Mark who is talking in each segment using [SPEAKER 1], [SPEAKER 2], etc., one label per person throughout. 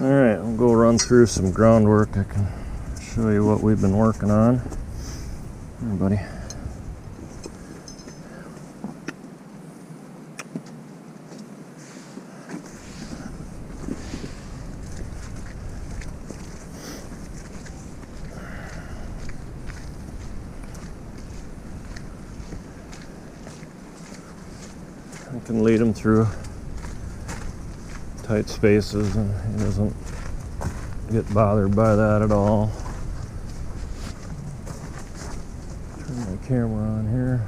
[SPEAKER 1] Alright, I'll go run through some groundwork. I can show you what we've been working on. Here, buddy. I can lead him through tight spaces and he doesn't get bothered by that at all. Turn my camera on here.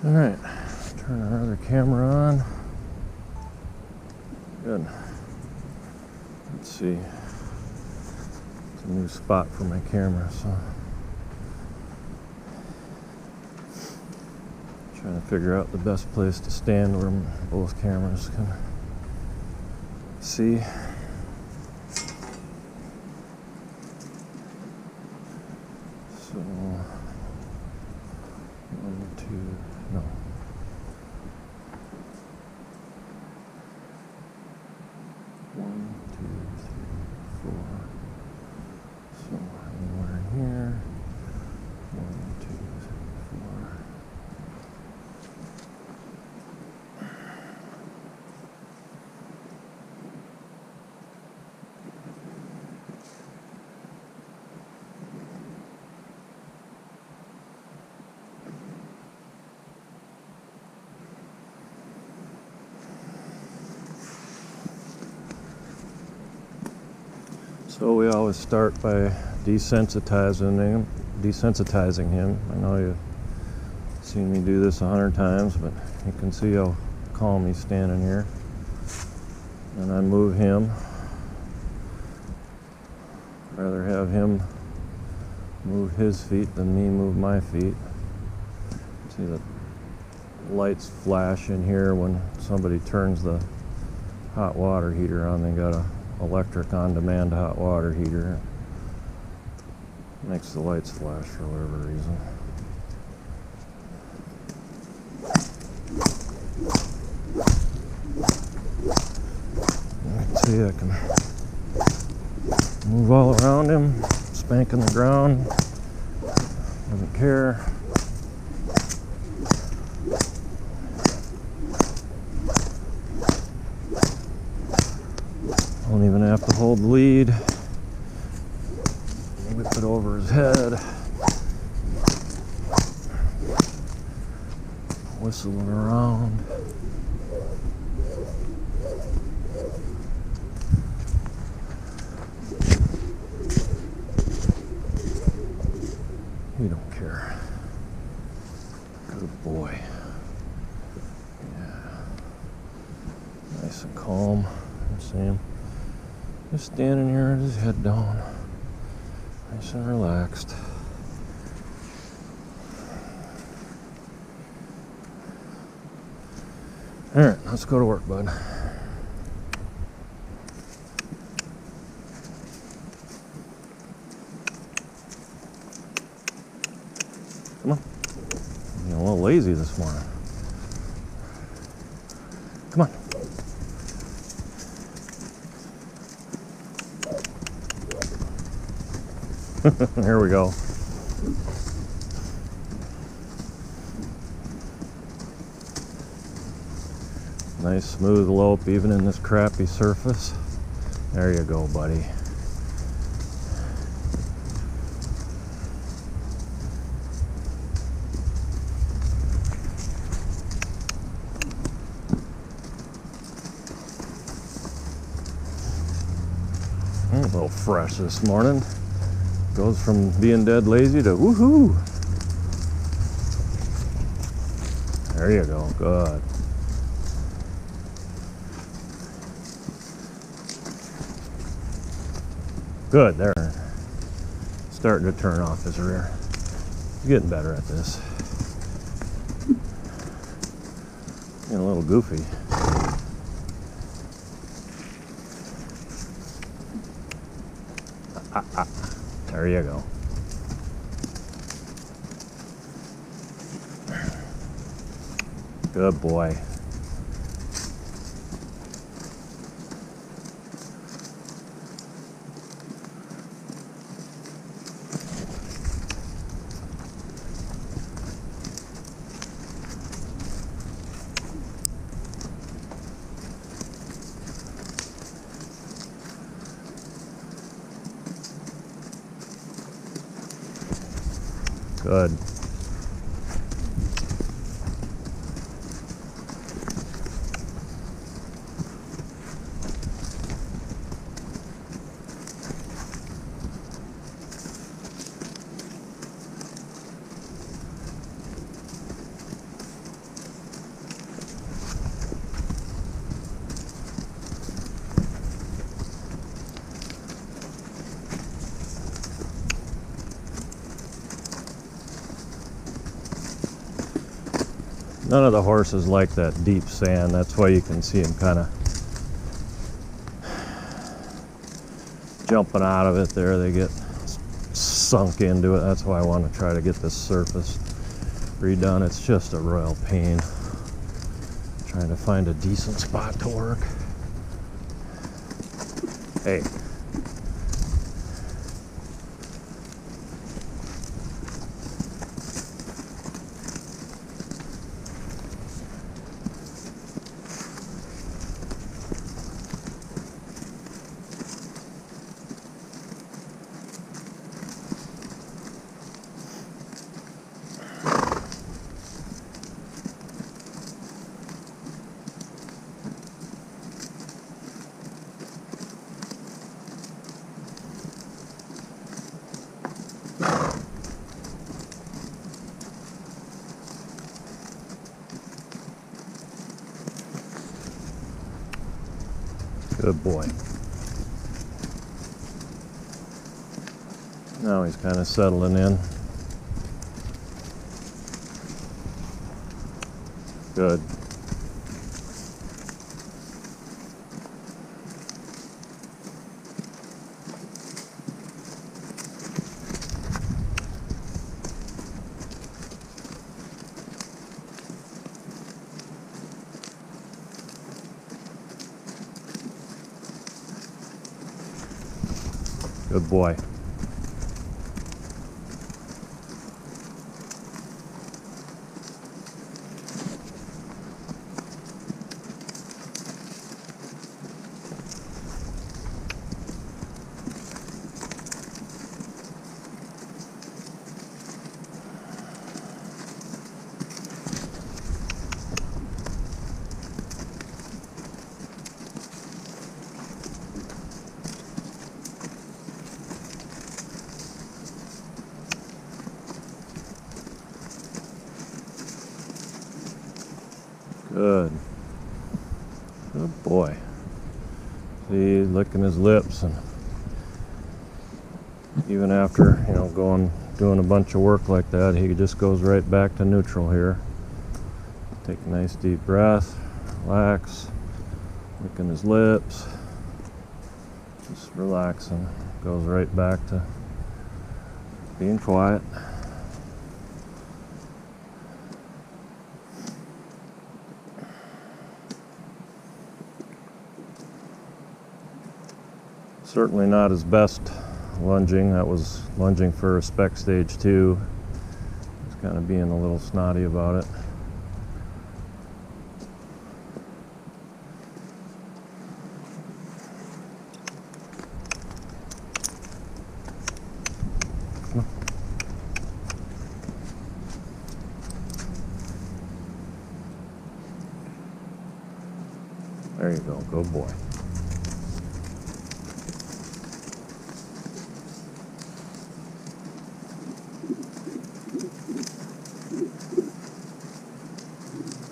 [SPEAKER 1] Alright, turn our other camera on. Good. Let's see. It's a new spot for my camera, so trying to figure out the best place to stand where both cameras can see. So 1, 2, no. 1, 2, 3, 4. So anywhere in here. 1, 2, 3, 4. So we always start by desensitizing him. I know you've seen me do this 100 times, but you can see how calm he's standing here. And I move him. I'd rather have him move his feet than me move my feet. See the lights flash in here when somebody turns the hot water heater on. They got a electric on-demand hot water heater. Makes the lights flash for whatever reason. You can see I can move all around him, spanking the ground, doesn't care. Don't even have to hold the lead. Whip it over his head. Whistling around. You don't care. Good boy. Yeah. Nice and calm. You see him just standing here with his head down, nice and relaxed. All right, let's go to work, bud. Come on. You're a little lazy this morning. Come on. Here we go. Nice smooth lope even in this crappy surface. There you go, buddy. A little fresh this morning. Goes from being dead lazy to woohoo. There you go, good. Good, there. Starting to turn off his rear. He's getting better at this. Getting a little goofy. There you go. Good boy. Good. None of the horses like that deep sand. That's why you can see them kind of jumping out of it there. They get sunk into it. That's why I want to try to get this surface redone. It's just a royal pain trying to find a decent spot to work. Hey. Good boy. Now he's kind of settling in. Good. Good boy. Good. Good boy. See, he's licking his lips, and even after, you know, doing a bunch of work like that, he just goes right back to neutral here. Take a nice deep breath, relax, licking his lips, just relaxing. Goes right back to being quiet. Certainly not his best lunging. That was lunging for a spec stage 2. He's kind of being a little snotty about it. There you go, good boy.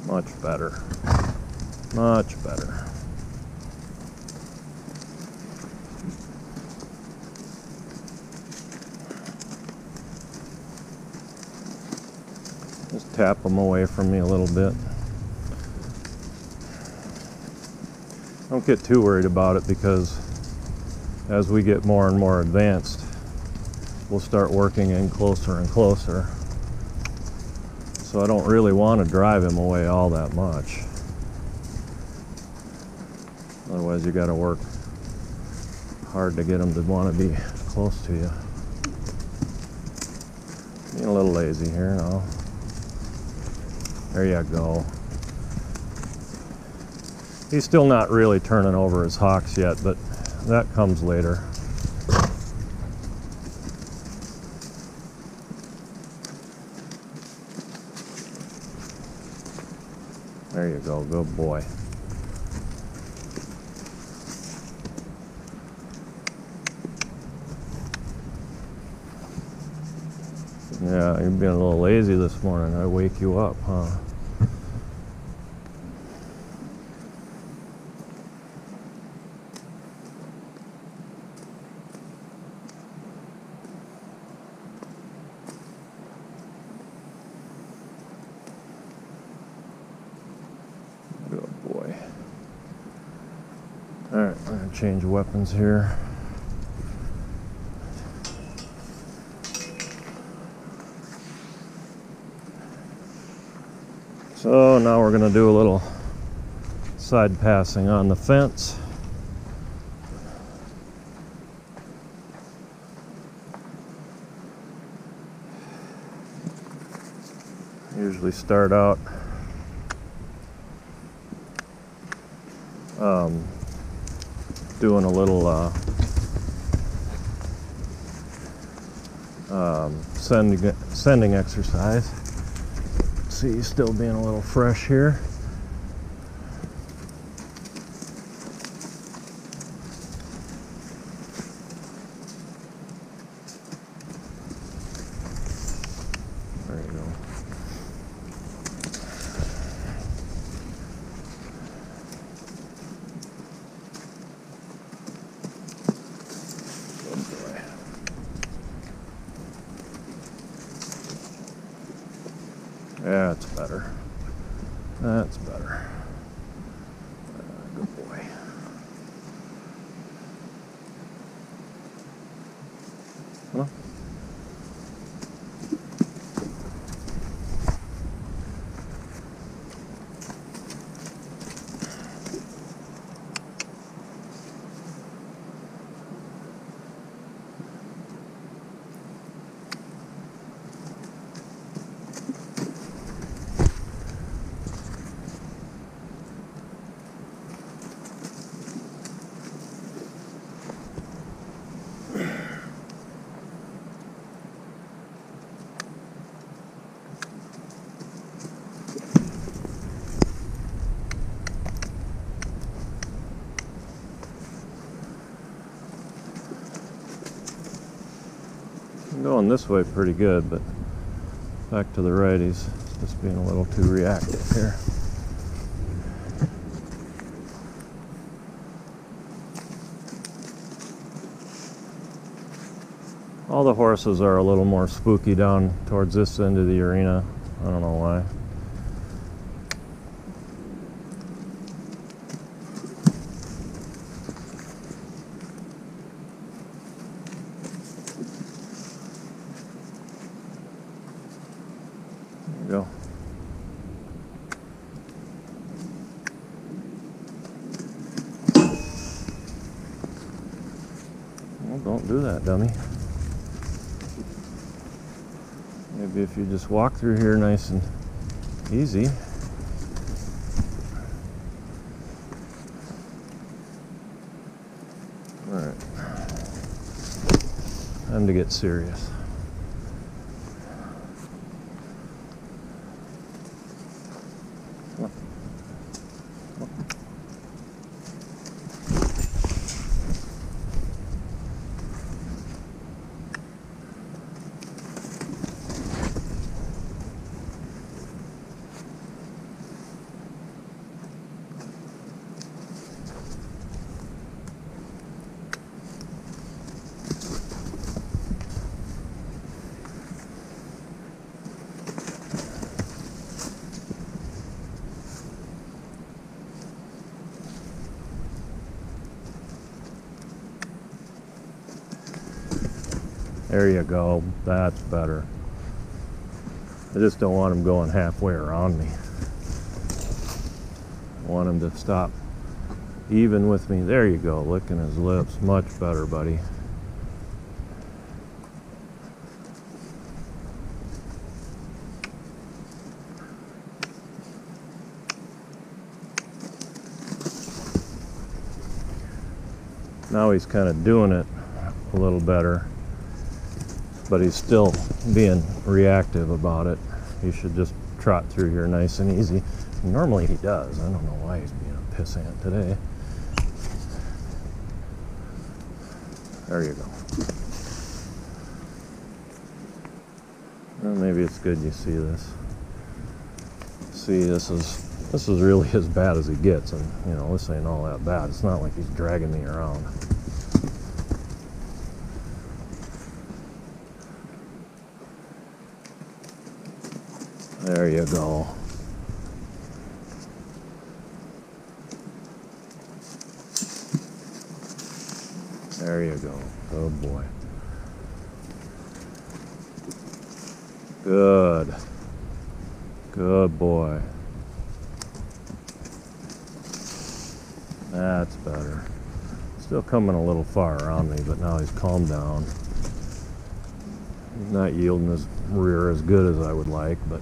[SPEAKER 1] Much better. Much better. Just tap them away from me a little bit. Don't get too worried about it, because as we get more and more advanced, we'll start working in closer and closer. So I don't really want to drive him away all that much. Otherwise you got to work hard to get him to want to be close to you. Being a little lazy here now. There you go. He's still not really turning over his hocks yet, but that comes later. There you go, good boy. Yeah, you're being a little lazy this morning. I wake you up, huh? Good boy. Alright, I'm going to change weapons here. So now we're going to do a little side passing on the fence. Usually start out doing a little sending exercise. See, he's still being a little fresh here. There you go. Good boy. Yeah, that's better. That's better. Good boy. Huh? Going this way pretty good, but back to the right, he's just being a little too reactive here. All the horses are a little more spooky down towards this end of the arena. I don't know why. There you go. Well, don't do that, dummy. Maybe if you just walk through here nice and easy. All right. Time to get serious. There you go. That's better. I just don't want him going halfway around me. I want him to stop even with me. There you go. Licking his lips. Much better, buddy. Now he's kind of doing it a little better, but he's still being reactive about it. He should just trot through here nice and easy. Normally he does. I don't know why he's being a pissant today. There you go. Well, maybe it's good you see this. See, this is really as bad as he gets, and you know, this ain't all that bad. It's not like he's dragging me around. There you go. There you go. Good boy. Good. Good boy. That's better. Still coming a little far around me, but now he's calmed down. He's not yielding his rear as good as I would like, but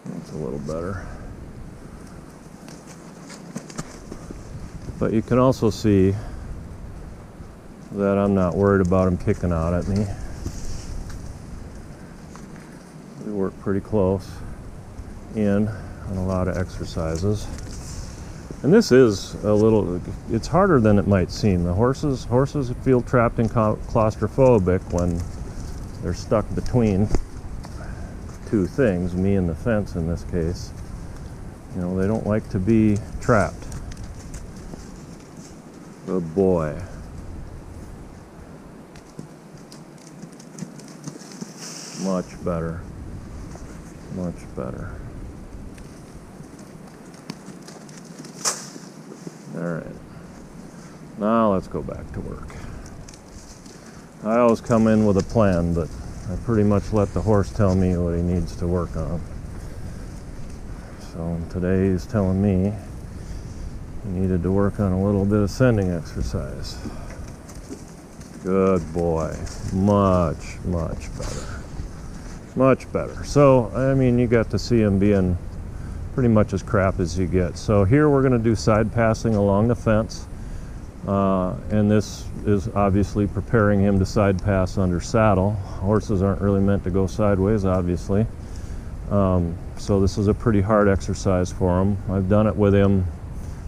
[SPEAKER 1] that's a little better. But you can also see that I'm not worried about him kicking out at me. We work pretty close in on a lot of exercises. And this is a little, it's harder than it might seem. The horses feel trapped and claustrophobic when they're stuck between two things, me and the fence in this case. You know, they don't like to be trapped. Good boy. Much better. Much better. All right. Now let's go back to work. I always come in with a plan, but I pretty much let the horse tell me what he needs to work on. So today he's telling me he needed to work on a little bit of sending exercise. Good boy. Much, much better. Much better. So, I mean, you got to see him being pretty much as crap as you get. So here we're going to do side passing along the fence. And this is obviously preparing him to side pass under saddle. Horses aren't really meant to go sideways, obviously. So this is a pretty hard exercise for him. I've done it with him,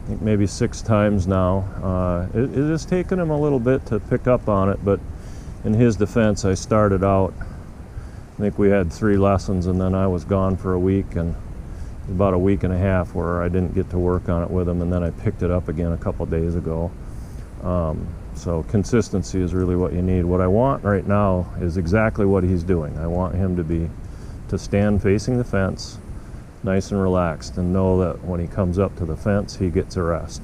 [SPEAKER 1] I think maybe 6 times now. It has taken him a little bit to pick up on it, but in his defense, I started out, I think we had 3 lessons, and then I was gone for a week, and about a week and a half where I didn't get to work on it with him, and then I picked it up again a couple days ago. So consistency is really what you need. What I want right now is exactly what he's doing. I want him to stand facing the fence, nice and relaxed, and know that when he comes up to the fence, he gets a rest.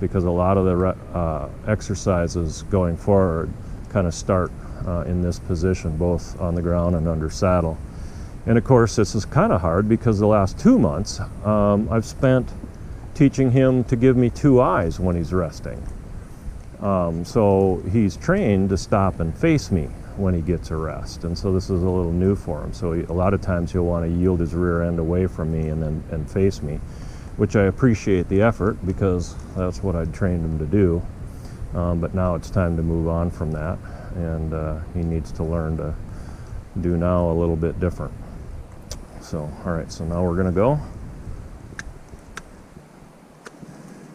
[SPEAKER 1] Because a lot of the exercises going forward kind of start in this position, both on the ground and under saddle. And of course, this is kind of hard because the last 2 months I've spent teaching him to give me 2 eyes when he's resting. So he's trained to stop and face me when he gets a rest, and so this is a little new for him. So a lot of times he'll want to yield his rear end away from me and face me, which I appreciate the effort because that's what I'd trained him to do. But now it's time to move on from that, and he needs to learn to do now a little bit different. So, all right, so now we're gonna go.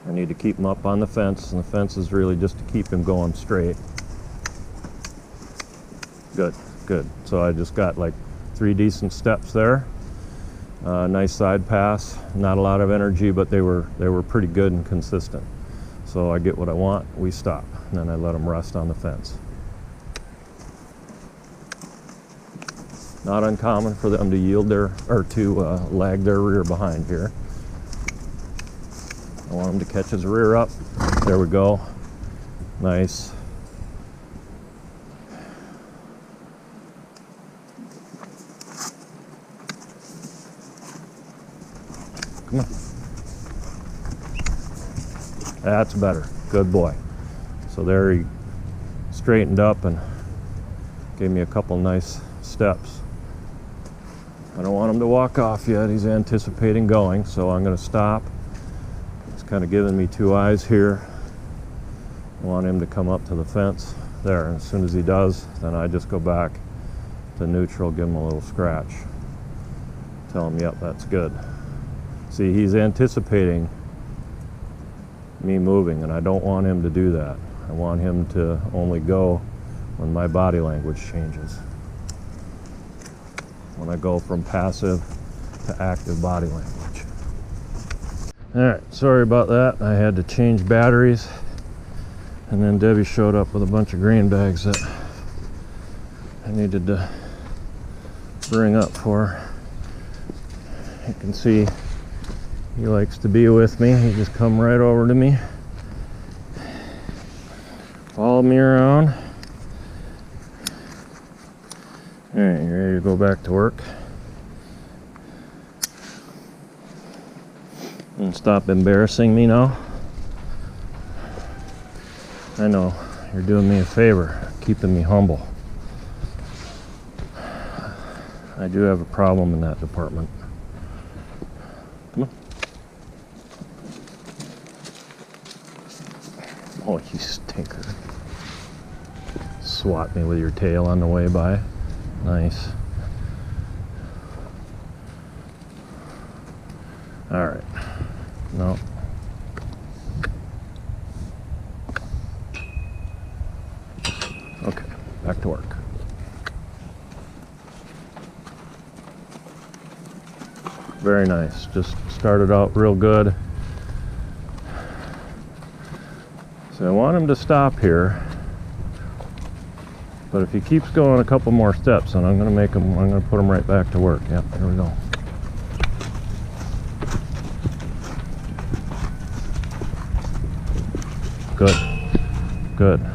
[SPEAKER 1] I need to keep him up on the fence, and the fence is really just to keep him going straight. Good, good. So I just got like 3 decent steps there. Nice side pass, not a lot of energy, but they were pretty good and consistent. So I get what I want, we stop, and then I let them rest on the fence. Not uncommon for them to yield lag their rear behind here. I want him to catch his rear up. There we go. Nice. Come on. That's better. Good boy. So there he straightened up and gave me a couple nice steps. I don't want him to walk off yet. He's anticipating going, so I'm going to stop. He's kind of giving me 2 eyes here. I want him to come up to the fence there, and as soon as he does, then I just go back to neutral, give him a little scratch. Tell him, yep, that's good. See, he's anticipating me moving, and I don't want him to do that. I want him to only go when my body language changes. When I go from passive to active body language. All right, sorry about that. I had to change batteries, and then Debbie showed up with a bunch of grain bags that I needed to bring up for her. You can see he likes to be with me. He just come right over to me, follow me around. All right, you ready to go back to work? And stop embarrassing me now? I know, you're doing me a favor, keeping me humble. I do have a problem in that department. Come on. Oh, you stinker. Swat me with your tail on the way by. Nice. All right. No. Okay, back to work. Very nice. Just started out real good. So I want him to stop here. But if he keeps going a couple more steps, then I'm going to put him right back to work. Yep, there we go. Good. Good.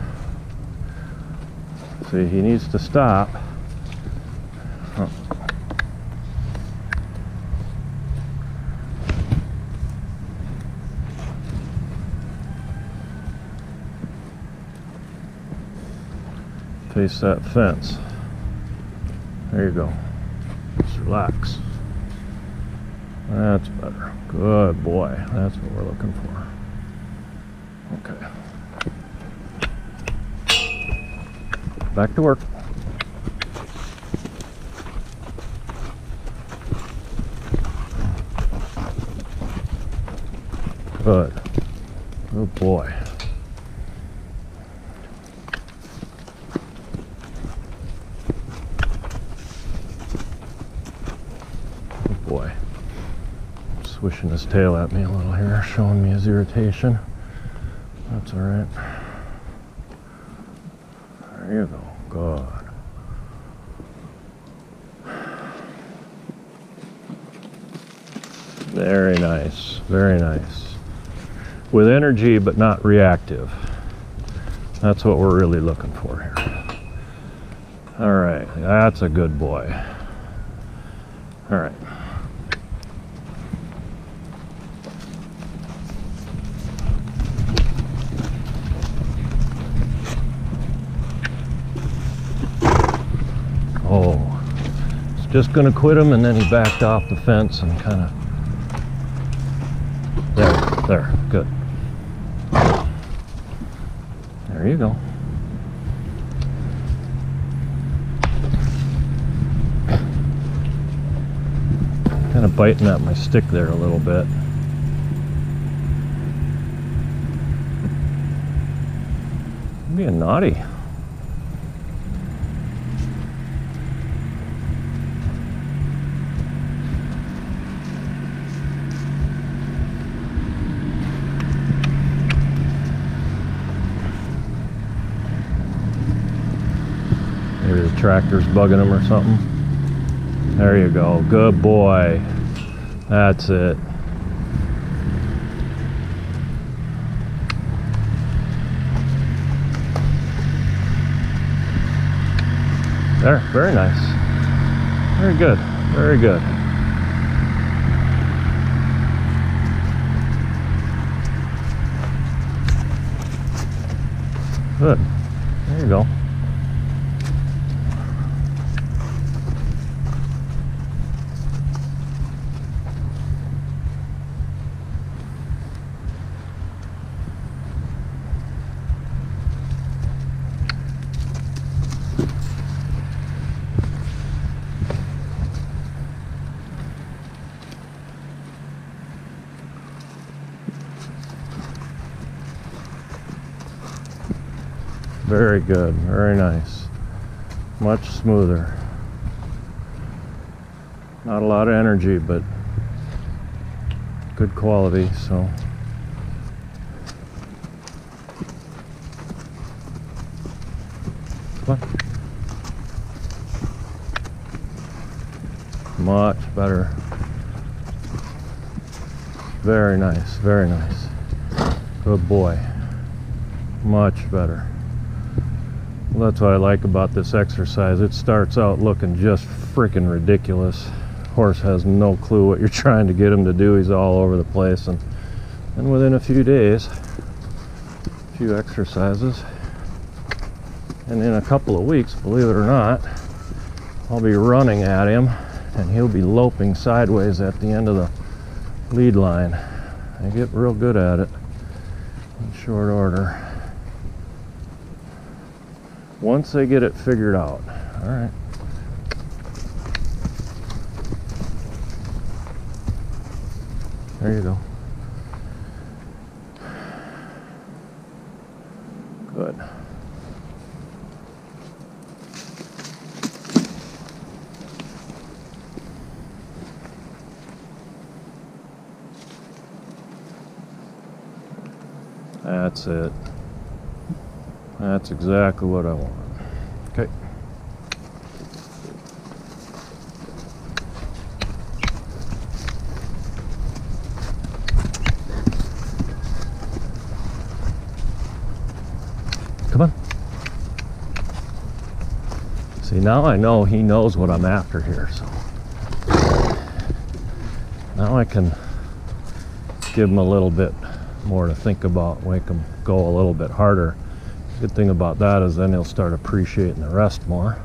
[SPEAKER 1] See, he needs to stop. Huh. Face that fence. There you go. Just relax. That's better. Good boy. That's what we're looking for. Okay. Back to work. Good. Good boy. Boy. swishing his tail at me a little here, showing me his irritation. That's all right. There you go. Good. Very nice. Very nice. With energy, but not reactive. That's what we're really looking for here. All right. That's a good boy. All right. Oh, it's just gonna quit him, and then he backed off the fence and kind of, there, good. There you go. Kind of biting at my stick there a little bit. I'm being naughty. Maybe the tractor's bugging him or something. There you go. Good boy. That's it. There. Very nice. Very good. Very good. Good. There you go. Very good, very nice. Much smoother. Not a lot of energy, but good quality, so. Come on. Much better. Very nice, very nice. Good boy. Much better. Well, that's what I like about this exercise. It starts out looking just freaking ridiculous. Horse has no clue what you're trying to get him to do. He's all over the place, and within a few days, a few exercises, and in a couple of weeks, believe it or not, I'll be running at him and he'll be loping sideways at the end of the lead line. I get real good at it in short order. Once they get it figured out. All right. There you go. Good. That's it. That's exactly what I want. Okay. Come on. See, now I know he knows what I'm after here, so now I can give him a little bit more to think about, make him go a little bit harder. Good thing about that is then he'll start appreciating the rest more.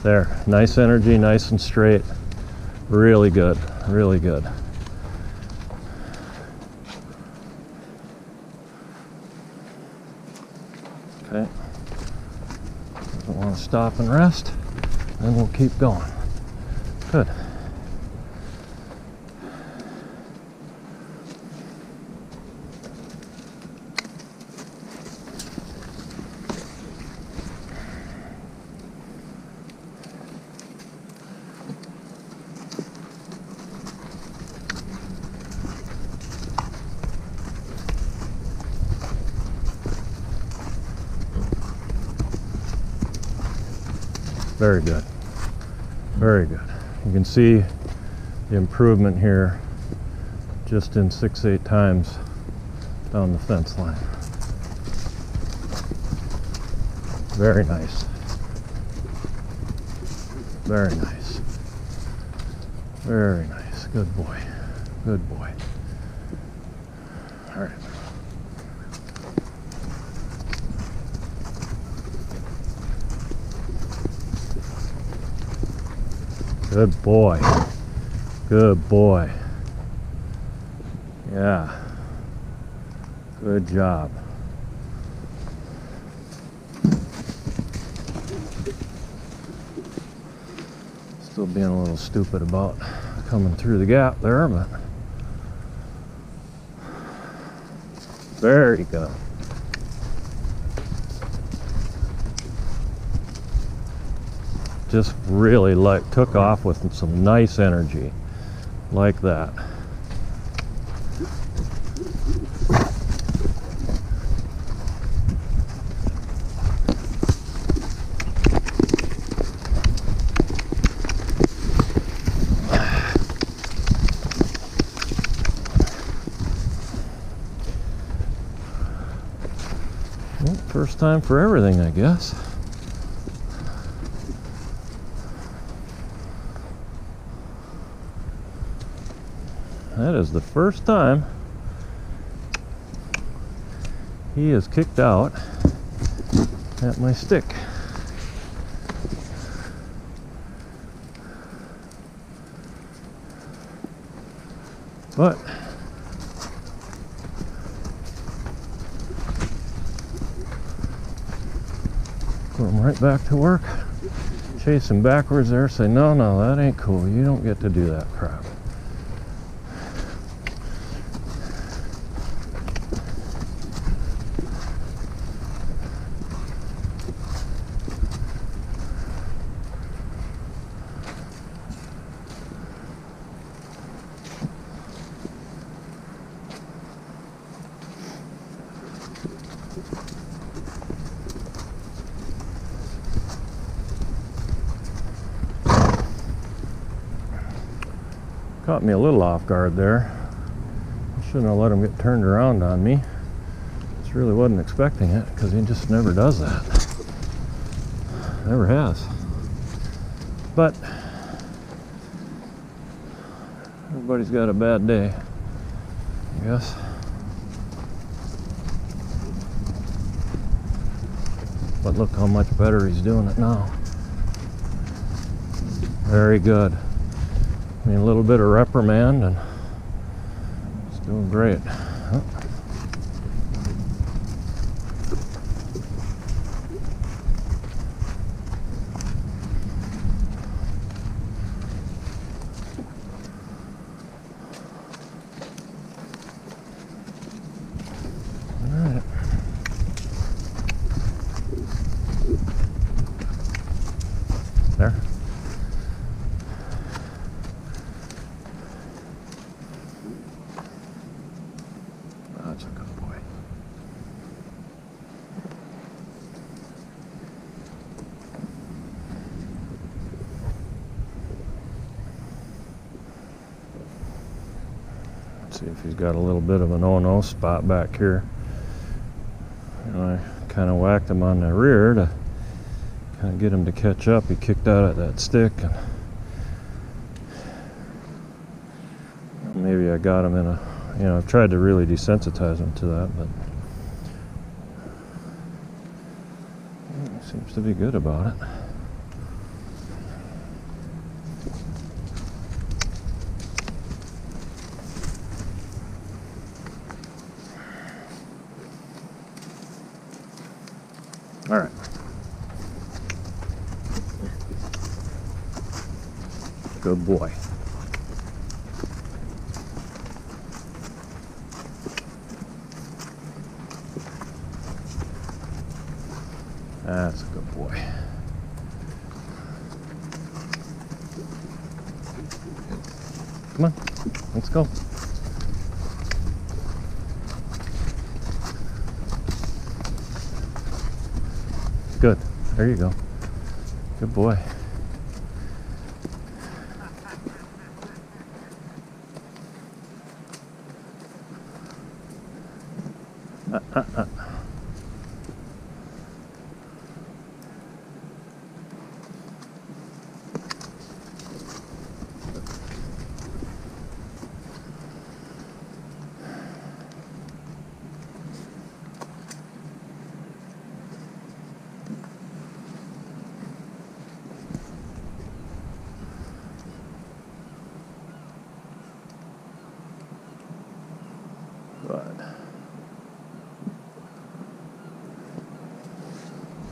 [SPEAKER 1] There, nice energy, nice and straight. Really good, really good. Okay. Doesn't want to stop and rest. Then we'll keep going. Good. Very good. Very good. You can see the improvement here just in 6-8 times down the fence line. Very nice. Very nice. Very nice. Good boy. Good boy. All right. Good boy. Good boy. Yeah. Good job. Still being a little stupid about coming through the gap there, but very good. Just really took off with some nice energy like that. Well, first time for everything, I guess. That is the first time he is kicked out at my stick. But put him right back to work, chase him backwards there, say, no, that ain't cool. You don't get to do that crap. Caught me a little off guard there. I shouldn't have let him get turned around on me. Just really wasn't expecting it because he just never does that. Never has. But everybody's got a bad day, I guess. But look how much better he's doing it now. Very good. I mean, a little bit of reprimand and it's doing great. Oh. All right. There. That's a good boy. Let's see if he's got a little bit of an oh-no spot back here. You know, I kind of whacked him on the rear to kind of get him to catch up. He kicked out at that stick, and maybe I got him in a, you know, I've tried to really desensitize him to that, but he seems to be good about it. All right. Good boy. That's a good boy. Come on, let's go. Good. There you go. Good boy.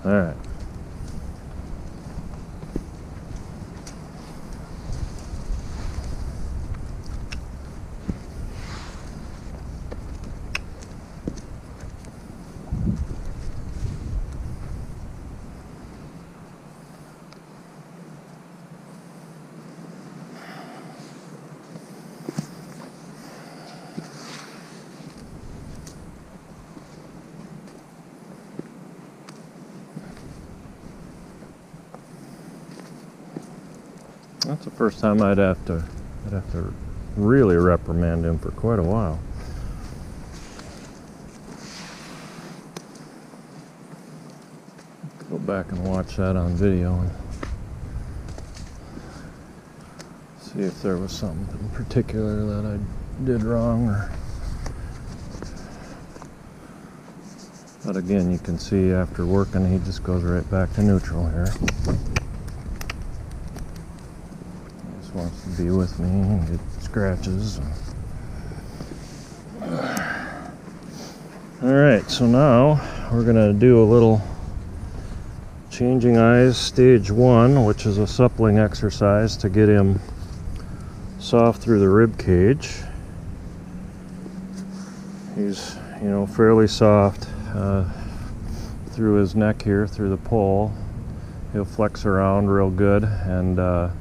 [SPEAKER 1] All right. That's the first time I'd have to really reprimand him for quite a while. Go back and watch that on video and see if there was something in particular that I did wrong. But again, you can see after working, he just goes right back to neutral here. Wants to be with me and get scratches. Alright, so now we're going to do a little changing eyes stage 1, which is a suppling exercise to get him soft through the rib cage. He's, you know, fairly soft through his neck here, through the pole. He'll flex around real good, and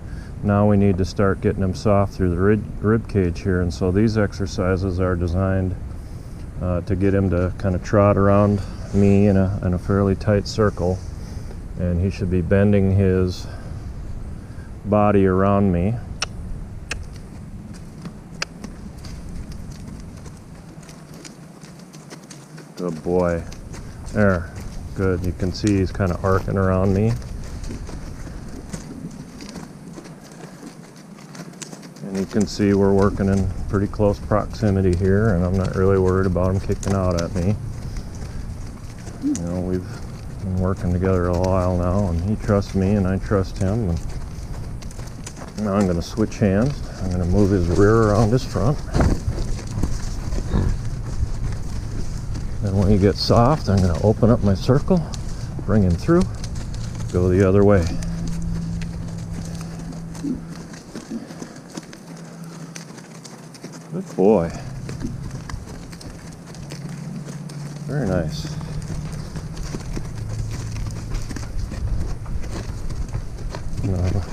[SPEAKER 1] now we need to start getting him soft through the rib cage here. And so these exercises are designed to get him to kind of trot around me in a fairly tight circle, and he should be bending his body around me. Good boy. There. Good. You can see he's kind of arcing around me. And you can see we're working in pretty close proximity here, and I'm not really worried about him kicking out at me. You know, we've been working together a while now, and he trusts me and I trust him. And now I'm going to switch hands. I'm going to move his rear around his front. Then when he gets soft, I'm going to open up my circle, bring him through, go the other way. Good boy. Very nice.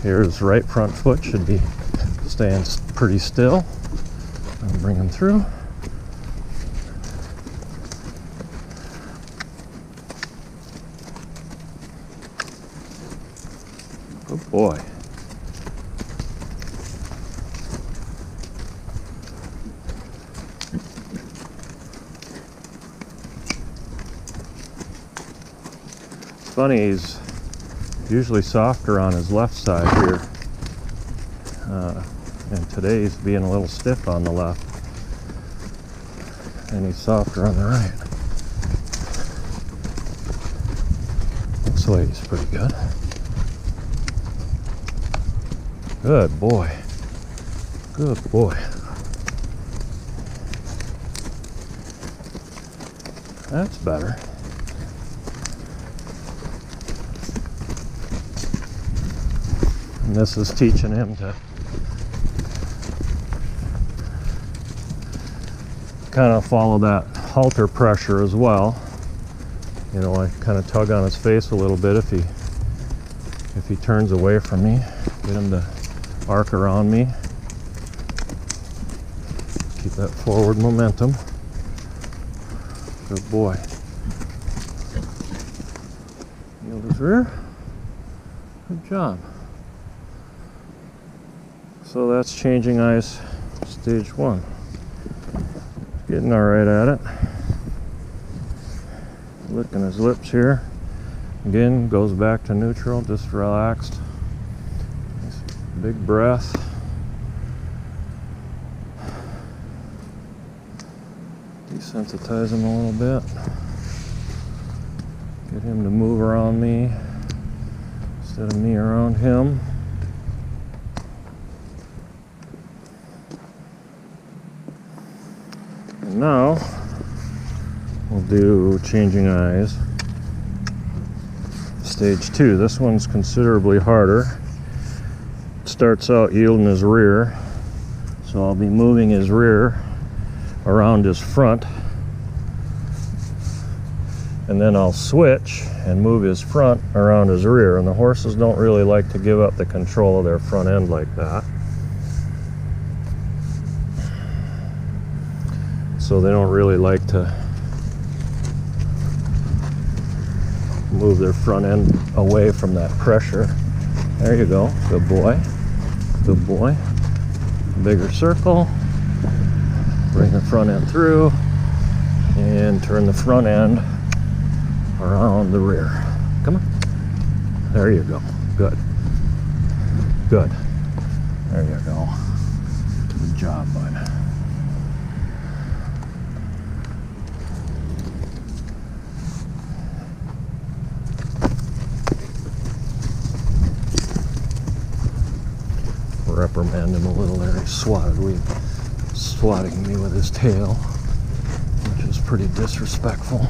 [SPEAKER 1] Here's right front foot, should be staying pretty still. I'll bring him through. Good boy. Funny, he's usually softer on his left side here, and today he's being a little stiff on the left, and he's softer on the right. This way he's pretty good. Good boy. Good boy. That's better. And this is teaching him to kind of follow that halter pressure as well. You know, I kind of tug on his face a little bit if he turns away from me. Get him to arc around me. Keep that forward momentum. Good boy. Yield his rear. Good job. So that's changing eyes stage 1. Getting all right at it. licking his lips here. Again, goes back to neutral, just relaxed. Nice big breath. Desensitize him a little bit. Get him to move around me instead of me around him. And now we'll do changing eyes. Stage 2. This one's considerably harder. It starts out yielding his rear, so I'll be moving his rear around his front, and then I'll switch and move his front around his rear. And the horses don't really like to give up the control of their front end like that, so they don't really like to move their front end away from that pressure. There you go. Good boy. Good boy. Bigger circle. Bring the front end through and turn the front end around the rear. Come on. There you go. Good. Good. There you go. Good job, bud. Reprimand him a little there. He swatting me with his tail, which is pretty disrespectful.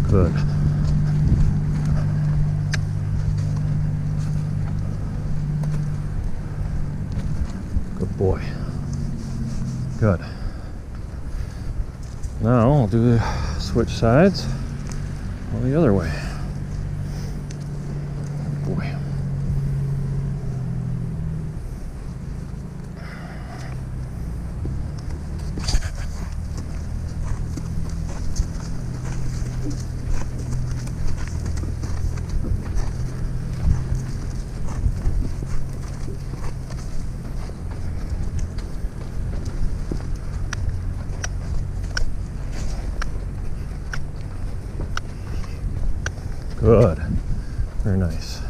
[SPEAKER 1] Good. Good boy. Good. Now I'll do the switch sides. Go the other way. Good boy. Good. Very nice.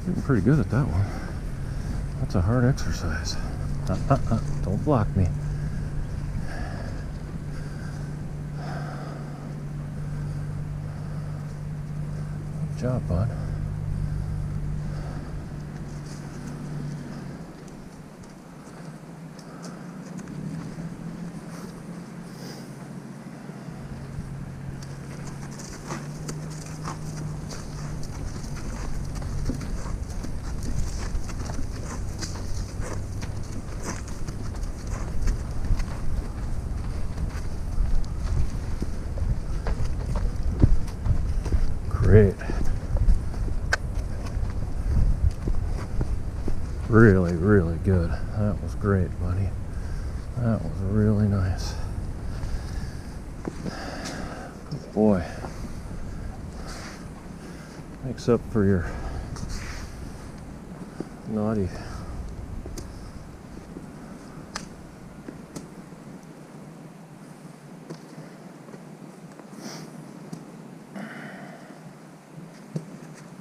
[SPEAKER 1] Getting pretty good at that one. That's a hard exercise. Don't block me. Good job, bud. Great. Really, really good. That was great, buddy. That was really nice. Good boy. Makes up for your naughty.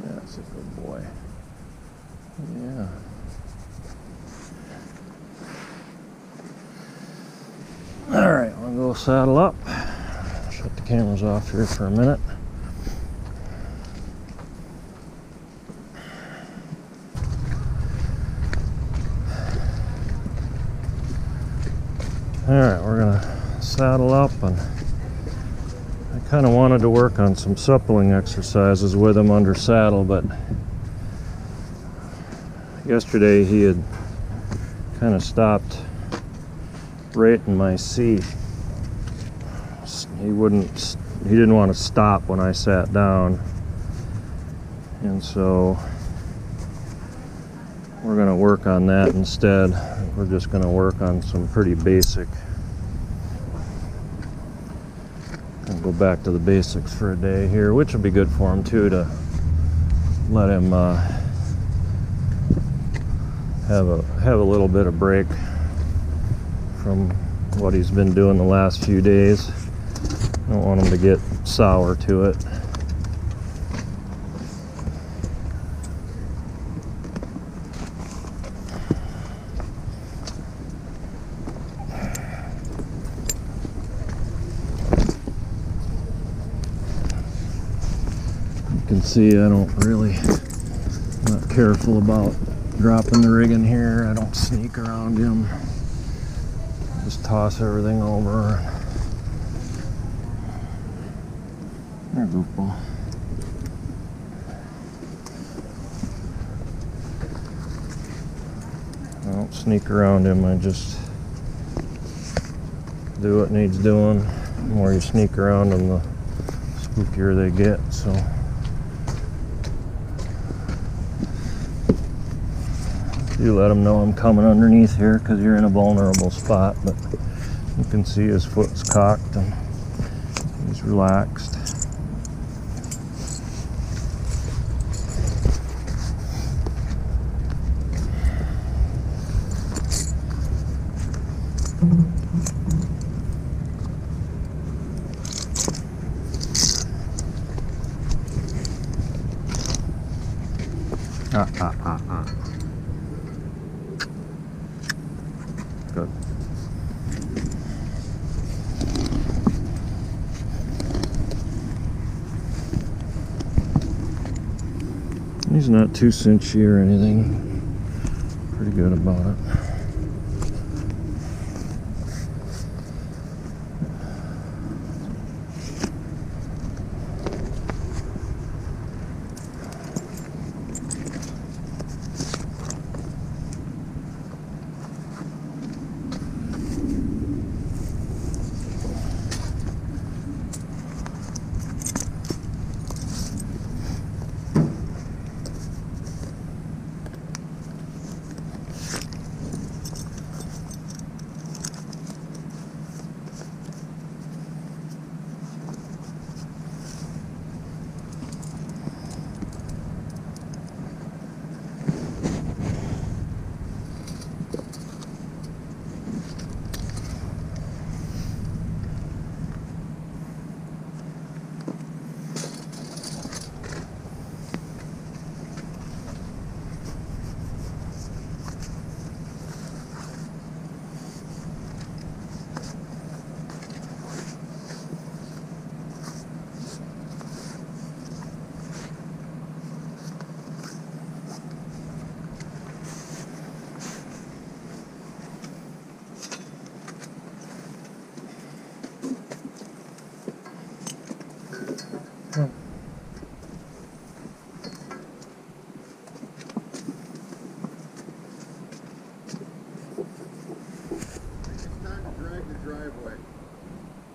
[SPEAKER 1] That's a good boy. Yeah. All right, I'll go saddle up. Shut the cameras off here for a minute. All right, we're gonna saddle up, and I kind of wanted to work on some suppling exercises with him under saddle, but yesterday he had kind of stopped right in my seat. He didn't want to stop when I sat down, and so we're going to work on that instead. We're just going to work on some pretty basic, and go back to the basics for a day here, which will be good for him too, to let him have a little bit of break from what he's been doing the last few days. I don't want him to get sour to it. You can see I don't really, not careful about dropping the rig in here. I don't sneak around him. Just toss everything over. There, goofball. I don't sneak around him. I just do what needs doing. The more you sneak around them, the spookier they get. So. You let him know I'm coming underneath here because you're in a vulnerable spot, but you can see his foot's cocked and he's relaxed. Good. He's not too cinchy or anything. Pretty good about it.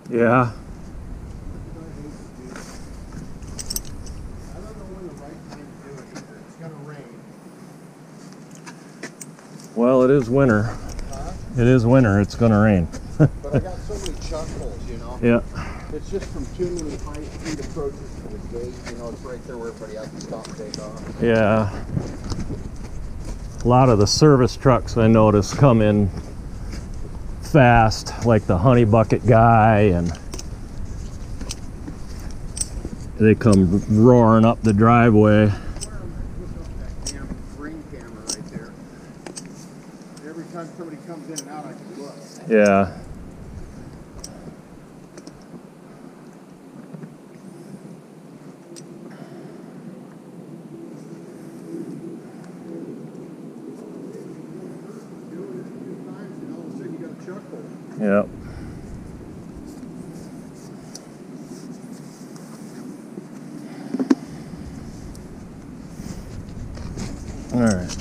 [SPEAKER 1] Yeah.
[SPEAKER 2] I don't know when the right time to do it either. It's going to rain.
[SPEAKER 1] Well, it is winter.
[SPEAKER 2] Huh?
[SPEAKER 1] It is winter. It's going to rain.
[SPEAKER 2] But I got so many chuck holes, you know.
[SPEAKER 1] Yeah.
[SPEAKER 2] It's just from too many high speed approaches to the gate. You know, it's right there where everybody has to stop and take off.
[SPEAKER 1] Yeah. A lot of the service trucks I notice come in fast, like the honey bucket guy, and they come roaring up the driveway.
[SPEAKER 2] That damn ring camera right there. Every time somebody comes in and out, I can look.
[SPEAKER 1] Yeah. Yep. All right.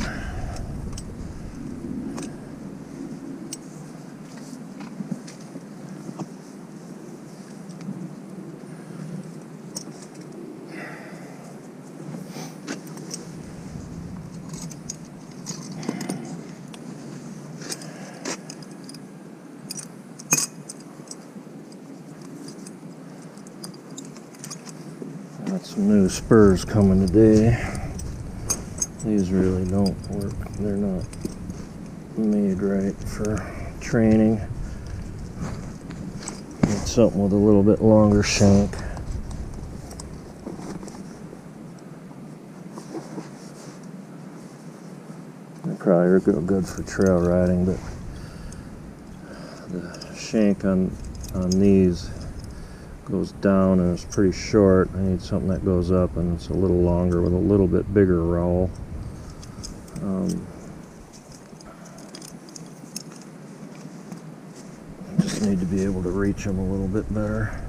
[SPEAKER 1] Got some new spurs coming today. These really don't work. They're not made right for training. Need something with a little bit longer shank. They probably are good for trail riding, but the shank on these goes down and it's pretty short. I need something that goes up and it's a little longer with a little bit bigger rowel. I just need to be able to reach them a little bit better.